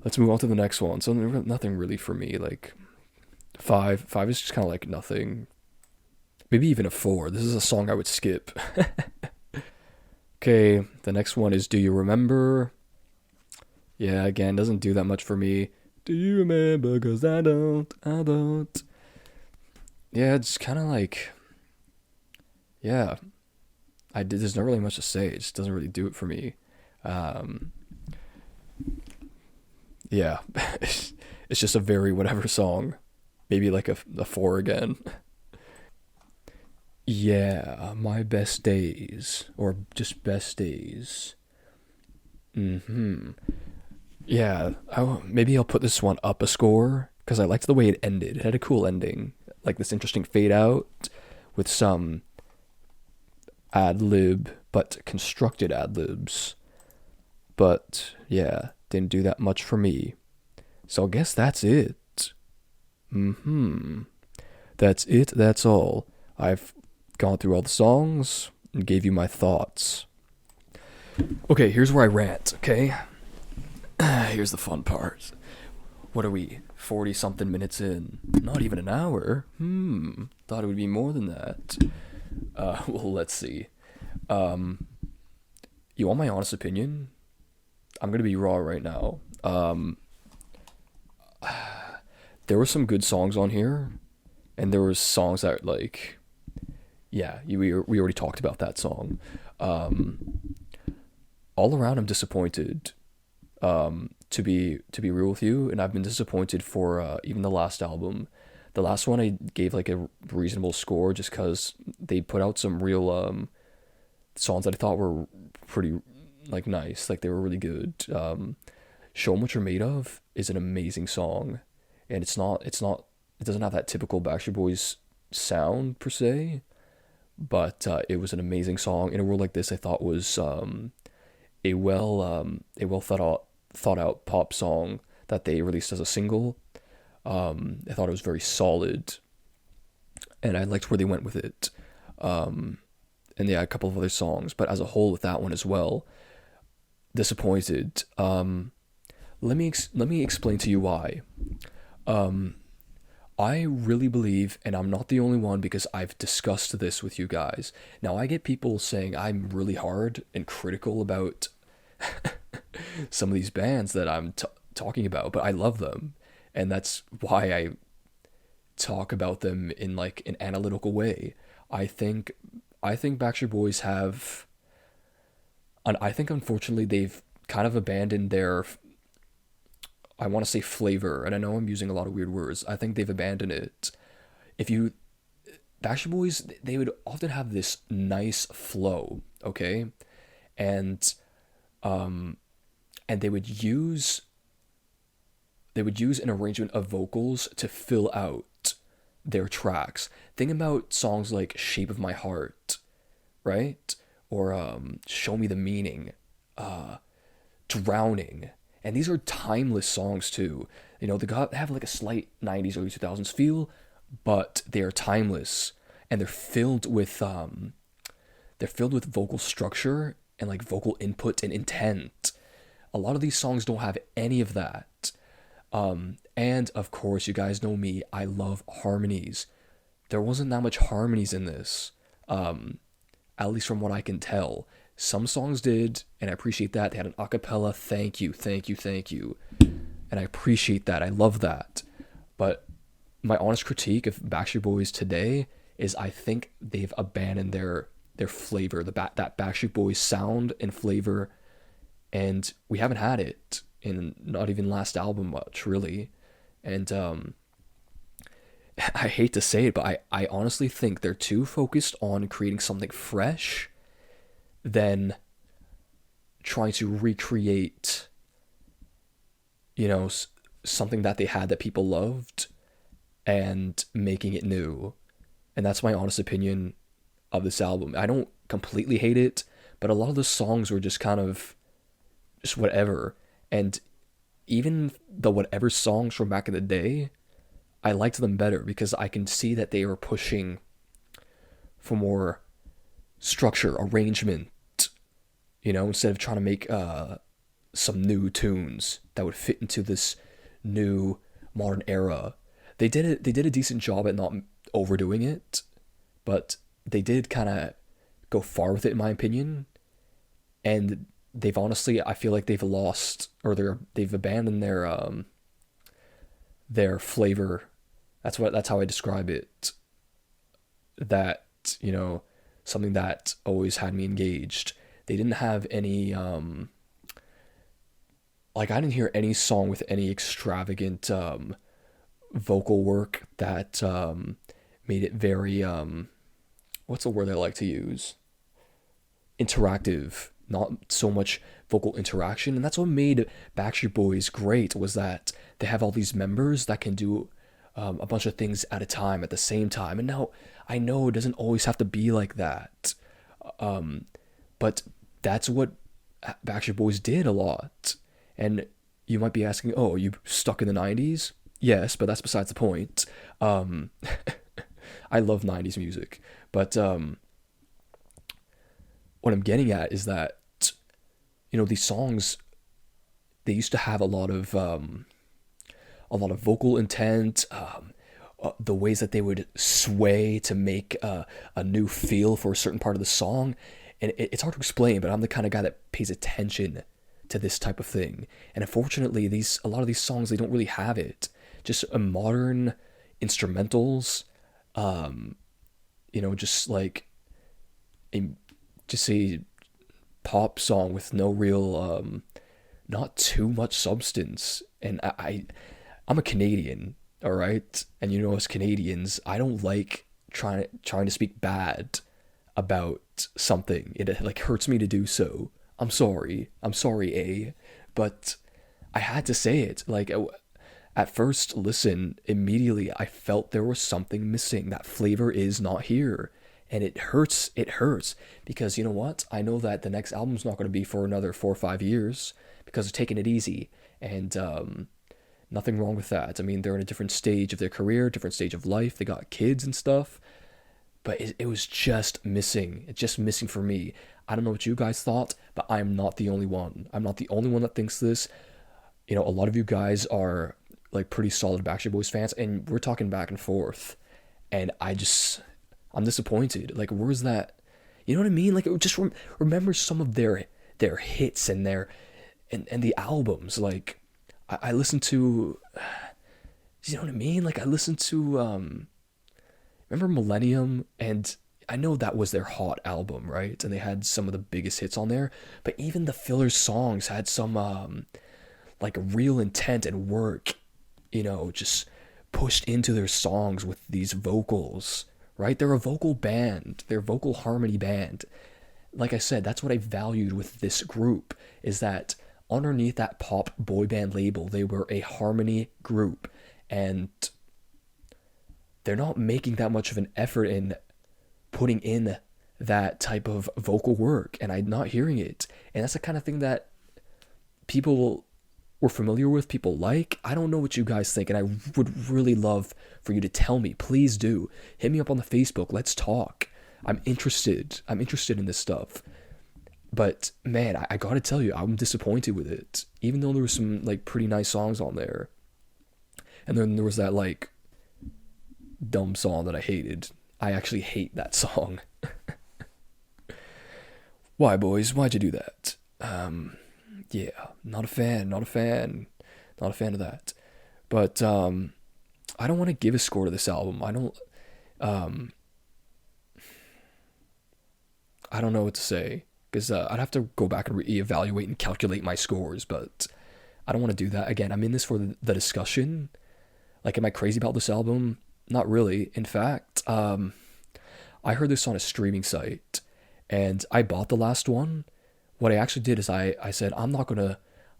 Let's move on to the next one. So nothing really for me. Like 5 is just kind of like nothing. Maybe even a 4. This is a song I would skip. Okay, the next one is Do You Remember? Yeah, again, doesn't do that much for me. Do you remember? 'Cause I don't. Yeah, it's kind of like, yeah, there's not really much to say. It just doesn't really do it for me. Yeah, it's just a very whatever song. Maybe like a 4 again. Yeah, my best days, or just best days. Hmm. Yeah, maybe I'll put this one up a score because I liked the way it ended. It had a cool ending, like this interesting fade out with some ad lib, but constructed ad libs. But yeah, didn't do that much for me. So I guess that's it. That's it. That's all. I've gone through all the songs and gave you my thoughts. Okay, here's where I rant, okay? Here's the fun part. What are we, 40 something minutes in? Not even an hour? Thought it would be more than that. Well, let's see. You want my honest opinion? I'm gonna be raw right now. There were some good songs on here, and there were songs that like, yeah, we already talked about that song. All around, I'm disappointed. To be real with you, and I've been disappointed for even the last album. The last one I gave like a reasonable score just because they put out some real songs that I thought were pretty like nice, like they were really good. Show 'Em What You're Made Of is an amazing song, and it doesn't have that typical Backstreet Boys sound per se, but it was an amazing song in a world like this. I thought was a well thought out pop song that they released as a single. I thought it was very solid, and I liked where they went with it. And yeah, a couple of other songs, but as a whole with that one as well, disappointed. Let me explain to you why. I really believe, and I'm not the only one because I've discussed this with you guys. Now, I get people saying I'm really hard and critical about some of these bands that I'm talking about, but I love them, and that's why I talk about them in like an analytical way. I think Backstreet Boys have, and I think unfortunately they've kind of abandoned their, I want to say flavor, and I know I'm using a lot of weird words. I think they've abandoned it. Backstreet Boys, they would often have this nice flow, okay, and they would use an arrangement of vocals to fill out their tracks. Think about songs like Shape of My Heart, right? Or Show Me the Meaning, Drowning. And these are timeless songs too. They have like a slight 90s, early 2000s feel, but they are timeless. And they're filled with vocal structure and like vocal input and intent. A lot of these songs don't have any of that. And of course, you guys know me, I love harmonies. There wasn't that much harmonies in this, at least from what I can tell. Some songs did, and I appreciate that. They had an acapella, thank you, thank you, thank you. And I appreciate that, I love that. But my honest critique of Backstreet Boys today is I think they've abandoned their flavor, that Backstreet Boys sound and flavor, and we haven't had it in not even last album much, really. And I hate to say it, but I honestly think they're too focused on creating something fresh than trying to recreate, something that they had that people loved and making it new. And that's my honest opinion of this album. I don't completely hate it, but a lot of the songs were just kind of just whatever. And even the whatever songs from back in the day, I liked them better because I can see that they were pushing for more structure, arrangement, instead of trying to make some new tunes that would fit into this new modern era. They did a decent job at not overdoing it, but they did kind of go far with it, in my opinion. And they've honestly, I feel like they've lost, or they've abandoned their flavor. That's how I describe it. That, something that always had me engaged. They didn't have any I didn't hear any song with any extravagant vocal work that made it very what's the word I like to use? Interactive. Not so much vocal interaction. And that's what made Backstreet Boys great, was that they have all these members that can do a bunch of things at a time, at the same time. And now, I know it doesn't always have to be like that. But that's what Backstreet Boys did a lot. And you might be asking, oh, are you stuck in the 90s? Yes, but that's besides the point. I love 90s music. But what I'm getting at is that, these songs, they used to have a lot of vocal intent, the ways that they would sway to make a new feel for a certain part of the song. And it's hard to explain, but I'm the kind of guy that pays attention to this type of thing. And unfortunately, a lot of these songs, they don't really have it. Just a modern instrumentals, just like just a pop song with no real, not too much substance. And I'm a Canadian, all right? And as Canadians, I don't like trying to speak bad about something. It like hurts me to do so. I'm sorry, but I had to say it. Like, at first listen, immediately I felt there was something missing. That flavor is not here. And it hurts. Because you know what? I know that the next album's not going to be for another 4 or 5 years because they're taking it easy. And nothing wrong with that. I mean, they're in a different stage of their career, different stage of life. They got kids and stuff. But it was just missing. It's just missing for me. I don't know what you guys thought, but I'm not the only one. I'm not the only one that thinks this. A lot of you guys are like pretty solid Backstreet Boys fans, and we're talking back and forth. And I'm disappointed. Like, where's that? You know what I mean? Like, just remember some of their hits and and the albums. Like, I listened to, you know what I mean? Like, I listened to, remember Millennium? And I know that was their hot album, right? And they had some of the biggest hits on there. But even the filler songs had some, like, real intent and work, just pushed into their songs with these vocals, right? They're a vocal band. They're a vocal harmony band. Like I said, that's what I valued with this group, is that underneath that pop boy band label, they were a harmony group. And they're not making that much of an effort in putting in that type of vocal work, and I'm not hearing it. And that's the kind of thing that people were familiar with, people like. I don't know what you guys think, and I would really love for you to tell me. Please do. Hit me up on the Facebook. Let's talk. I'm interested. I'm interested in this stuff. But man, I gotta tell you, I'm disappointed with it. Even though there was some like pretty nice songs on there. And then there was that like dumb song that I hated. I actually hate that song. Why, boys? Why'd you do that? Yeah, not a fan, not a fan, not a fan of that. But I don't want to give a score to this album. Um, I don't know what to say because I'd have to go back and reevaluate and calculate my scores. But I don't want to do that again. I'm in this for the discussion. Like, am I crazy about this album? Not really. In fact, I heard this on a streaming site, and I bought the last one. What I actually did is I said I'm not gonna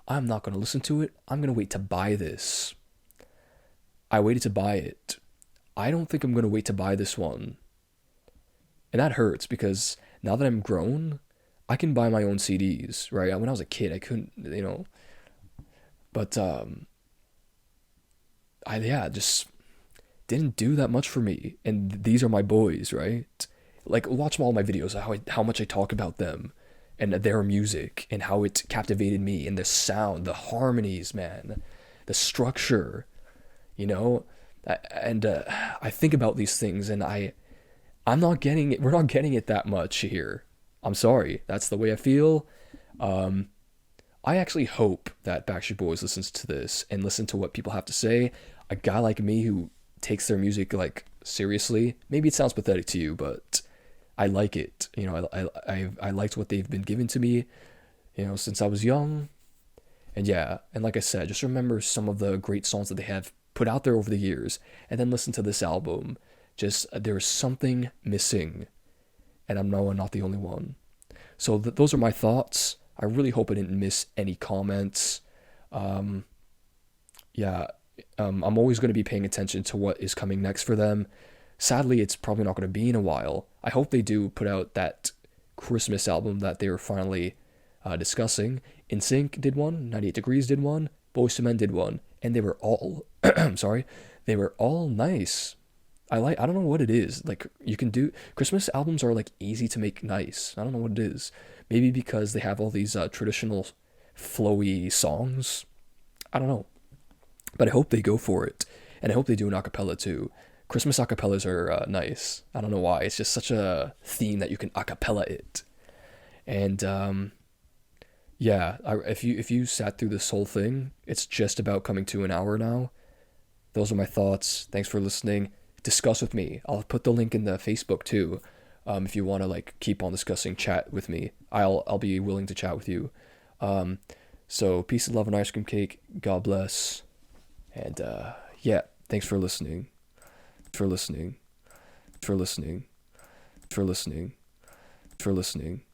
listen to it. I'm gonna wait to buy this. I waited to buy it. I don't think I'm gonna wait to buy this one, and that hurts because now that I'm grown, I can buy my own CDs. Right? When I was a kid, I couldn't, But I yeah just didn't do that much for me. And these are my boys, right? Like, watch all my videos, how much I talk about them and their music and how it captivated me, and the sound, the harmonies, man, the structure, you know. And I think about these things, and I'm not getting it. We're not getting it that much here. I'm sorry. That's the way I feel. Um, I actually hope that Backstreet Boys listens to this and listen to what people have to say. A guy like me who takes their music like seriously. Maybe it sounds pathetic to you, but I like it. I liked what they've been given to me, since I was young. And yeah, and like I said, just remember some of the great songs that they have put out there over the years, and then listen to this album. Just there's something missing, and I'm not the only one. So those are my thoughts. I really hope I didn't miss any comments. Um, yeah, I'm always going to be paying attention to what is coming next for them. Sadly, it's probably not going to be in a while. I hope they do put out that Christmas album that they were finally discussing. NSYNC did one, 98 Degrees did one, Boyz II Men did one, and they were all, I'm sorry, they were all nice. I don't know what it is. Like, you can do, Christmas albums are like easy to make nice. I don't know what it is. Maybe because they have all these traditional flowy songs. I don't know. But I hope they go for it. And I hope they do an acapella too. Christmas acapellas are nice. I don't know why. It's just such a theme that you can acapella it. And yeah, if you sat through this whole thing, it's just about coming to an hour now. Those are my thoughts. Thanks for listening. Discuss with me. I'll put the link in the Facebook too. If you want to like keep on discussing, chat with me. I'll be willing to chat with you. So peace and love and ice cream cake. God bless. And yeah, thanks for listening. For listening. For listening. For listening. For listening.